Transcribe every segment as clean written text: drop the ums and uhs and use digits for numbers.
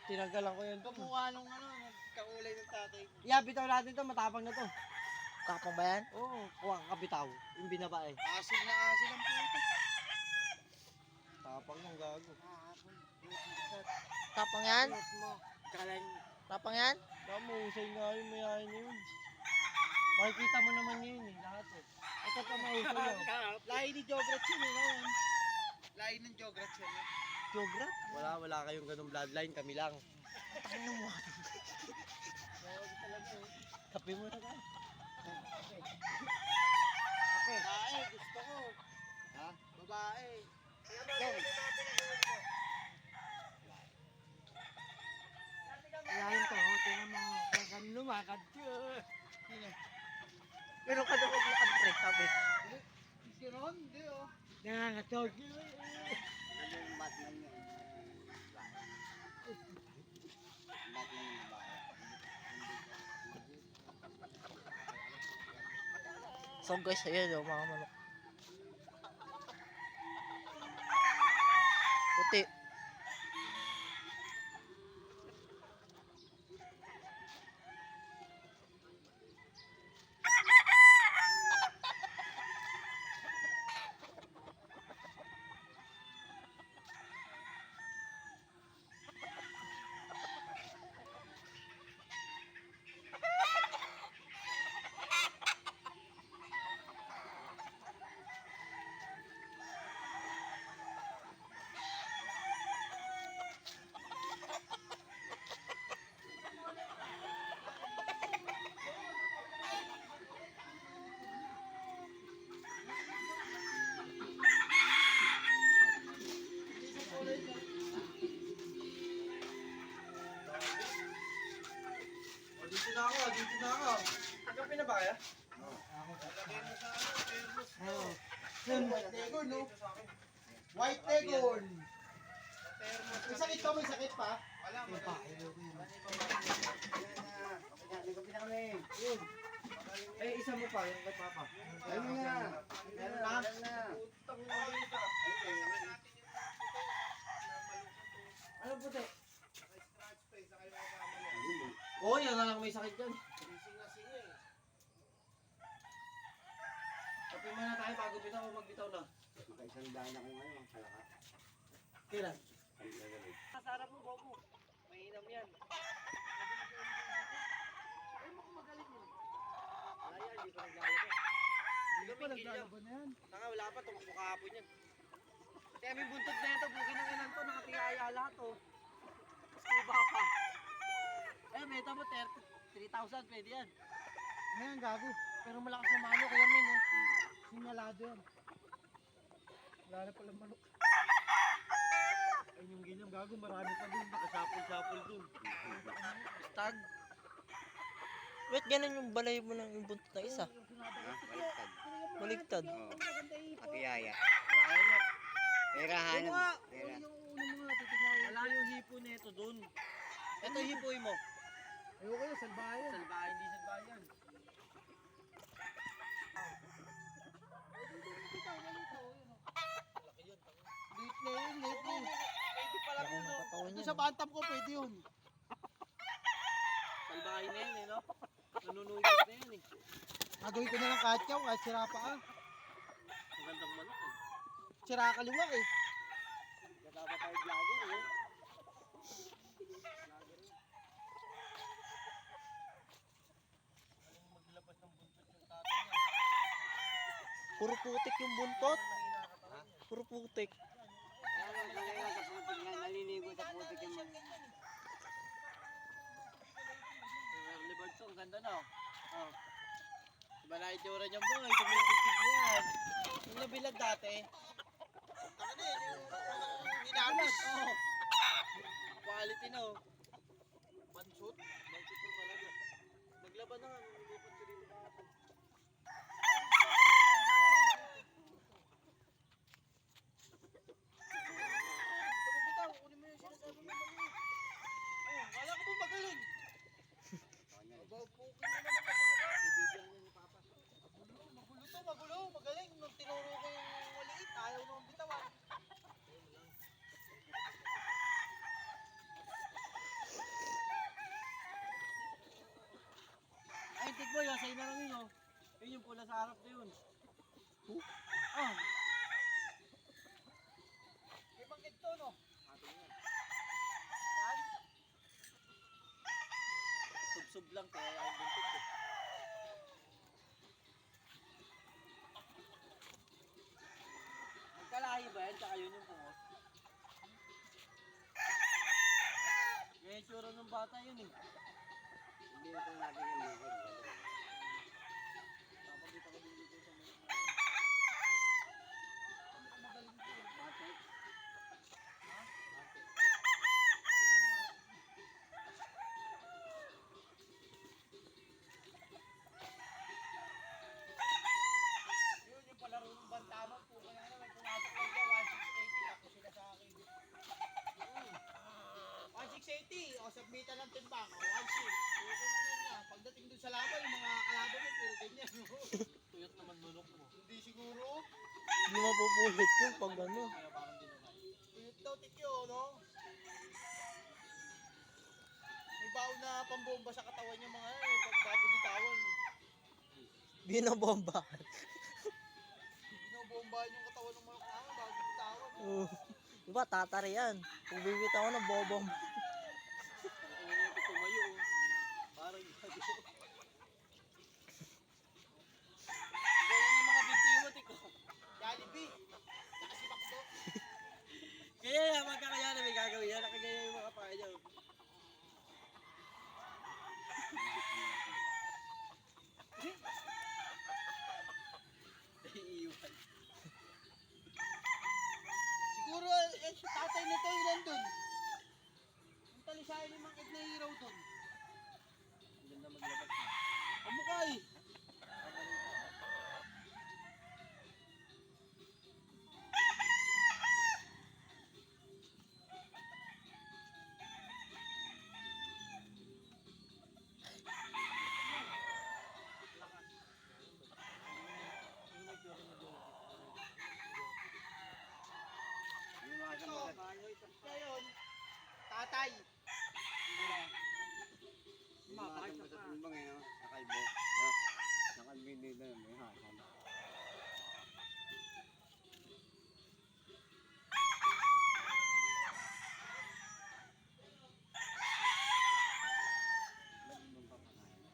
Tinanggalan ko yun. Kamukha nung kakulay ng tatay mo. Yeah, bitaw natin to. Matapang na to. Tapang ba yan? Oo, kuha ka bitaw. Yung binaba eh. Asin na asin ang puto. Tapang ng gago. Tapang yan? mo. Galing. Tapang yan? Mahusay nga yung mayahin na yun. Makikita mo naman yun eh, lahat eh. Ito pa mahusay yun. Lahi ni Jograt yun eh. Lahi ng Jograt yun eh. Jogra? Wala kayong ganung bloodline, kami lang. Ano mo? Kape mo na ka. Babae, gusto ko. Ha? Babae. Ayahin to, tingnan mo. Ganun lumakad yun. Meron ka daw maglakad pre, sabi. Si Ron, hindi oh. Nangangatog. Ano yung Batman yun? Batman yung babae. So guys, ayan o mga manok. Puti. Dito na ako. Agapin na ba kaya? Lagay mo sa thermos mo. Oo. White Dagon, no? White Dagon. May sakit pa, may sakit pa. Wala, magaling. Yun. Eh, isa mo pa, yung kay Papa. Ayun nga. Meron na. Putang malita. Ano puti? Naka-scratch pa, isa kayo makamali. Oo, yan na lang may sakit dyan. Singa-singa eh. Kape muna tayo bago bitaw o magbitaw na. Makaisang daan ako ngayon, kalaka. Kailan? Ang gagawin. Sarap mo, Bobo. Mainam yan. Ay, mo kung magaling yun. Wala yan, hindi pa naglalaro. Hindi pa naglalaban na yan. Tanga, wala pa, tumakbo kahapon yan. Kaya may buntot na ito, bugin ng inan to, nakatiyaya lahat oh. Scuba pa. Eh, meta mo 3,000, pwede yan. Ngayon, gago. Pero malakas na manok, yan min oh. Sinyalado yan. Wala na palang manok. Ay, yung ganyan, gago, marami pa dun, nakasapol-sapol dun. Stag. Wait, ganun yung balay mo ng yung buntot na isa. Baliktad. Baligtad. Oo. Kapiyaya. Wala yan. Perahan. Yung nga, Pera. yung uno mo nga, titignan. Wala yung hipo nito dun. Ito hipoy mo. Ayoko yun, salbayan. Salbahay, hindi salbahay yan. Late na yun, late na yun. Pwede pala Ako yun, no? nakatawan Ito yan. sa bantam ko, pwede yun. Salbahay na yan, eh, no? Nanunugis na yan, eh. Nagawin ko na ng katyaw, kahit sira pa ah. Magandang manok, eh. Sira kaliwa eh. Kasama tayo vlogger, eh. Galing maglabas ng buntot yung tatay niya. Puro putik yung buntot. Ang hinakatawan niya. Puro putik. Naliligo sa putik yung mga. Yung early birds, ang ganda na, oh. Oh. Diba na itsura niyang boy? Tumitigdig niya yan. Yung nabilad dati. Taka na yung hinabis. Oh. Quality na, oh. Panshoot? Panshoot mo talaga. Naglaban na nga, nililipat ko rin kahapon. Ito mo bitaw, kunin mo yung sinasabi mo mali. Oh, kala ko ba magaling? Mabupukin mo naman ako na. Bibigyan niya ni Papa. Magulo to, magulo. Magaling. Nung tinuro ko yung maliit, ayaw nung bitawan. Ayun yung pula sa harap na yun. Ah. May bangkit to, no? Atin yan. Yan. Sub-sub lang kaya yung buntot eh. Magkalahi ba yan? Tsaka yun yung pungos. Kaya yung tsura ng bata yun eh. Hindi na ito natin yung lingkod. Papagita ko din dito sa mga magaling ko. Bate. Ha? Bate. Yun yung palaro ng bantaman po. Kaya na may pumasok ko dyan, 1680. Ako sila sa akin. 1680. O, submitan ng timbang. O, 16. Puro ko na niya. Pagdating dun sa laban, yung mga kalaban mo, puro ganyan. Tuyot naman nunok mo. Hindi siguro. Hindi mapupulit yun pag ano. Kaya parang dinunay. Tuyot daw, tikyo, no? May baon na pambomba sa katawan yung mga yan. Pag bago bitawan. Binabomba. Binobombahan yung katawan ng mga katawan bago bitawan. Diba, tatari yan. Kung bibitaw ng bobom. Ang ina ito tumayo oh. Parang gago. Ganyan yung mga bintimot ikaw. Jollibee. Nakasibakto. Kaya yan, magkakaya na may gagawin yan. Nakagaya yung mga paa niya. Iiwan. Siguro, si tatay nito yung nandun. Yung talisayan ni Mang Ed na hero dun. Ang ganda maglabas na. Ang mukha eh. Yung mga Ito, samulat. ngayon, tatay. Yung mga samulat sa timbang eh, no? Nakalbo. No? Nakalbin dito na may hasan. Ba't mo pa pakain?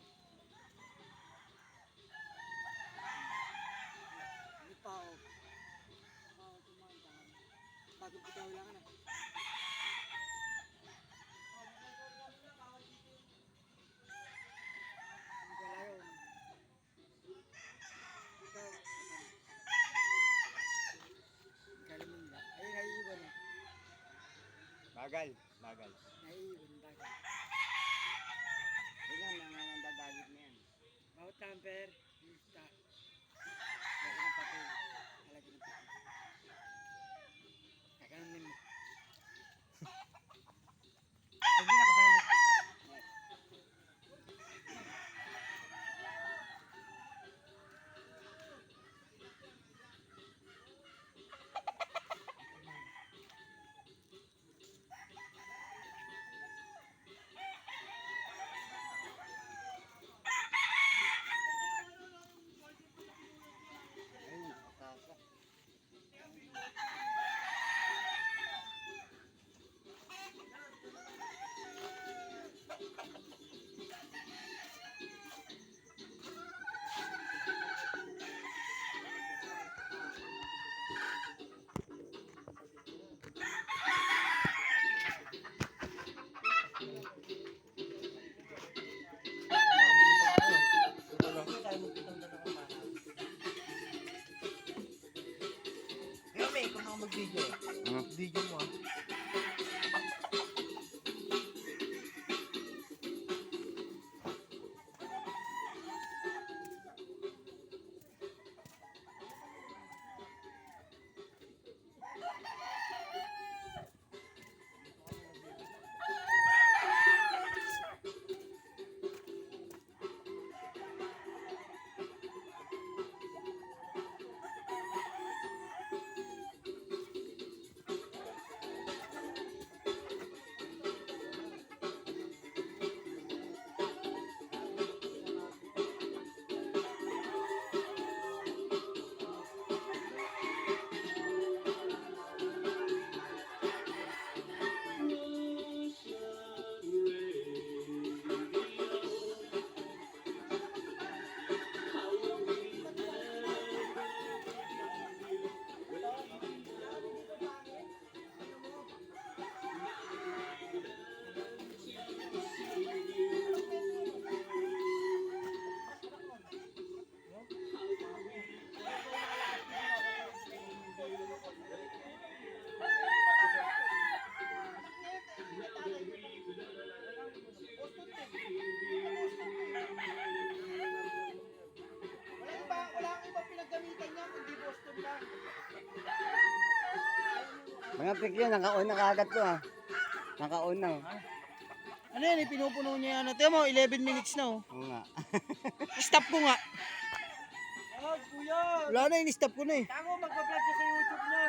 Ano pa ako? Bagong bitaw lang na. Bagal. Bagal. Naiiwan bagal. Yan, mga nandadagit na yan. Bawat tamper, lista. Lagi ng papel. Lagi ng papel. Kakanin mo. Hindi na kapal. Ayun, nakakasa. Kaya may, kung ako mag-video. Video mo ah. Mga pik yun, naka-on na kagad to ah. Naka-on na. Oh. Ano yan, pinupuno niya yan. Tingnan mo, 11 minutes na oh. Oo nga. Stop ko nga. Wala na, in-stop ko na eh. Tango, magpa-vlog siya sa YouTube niya.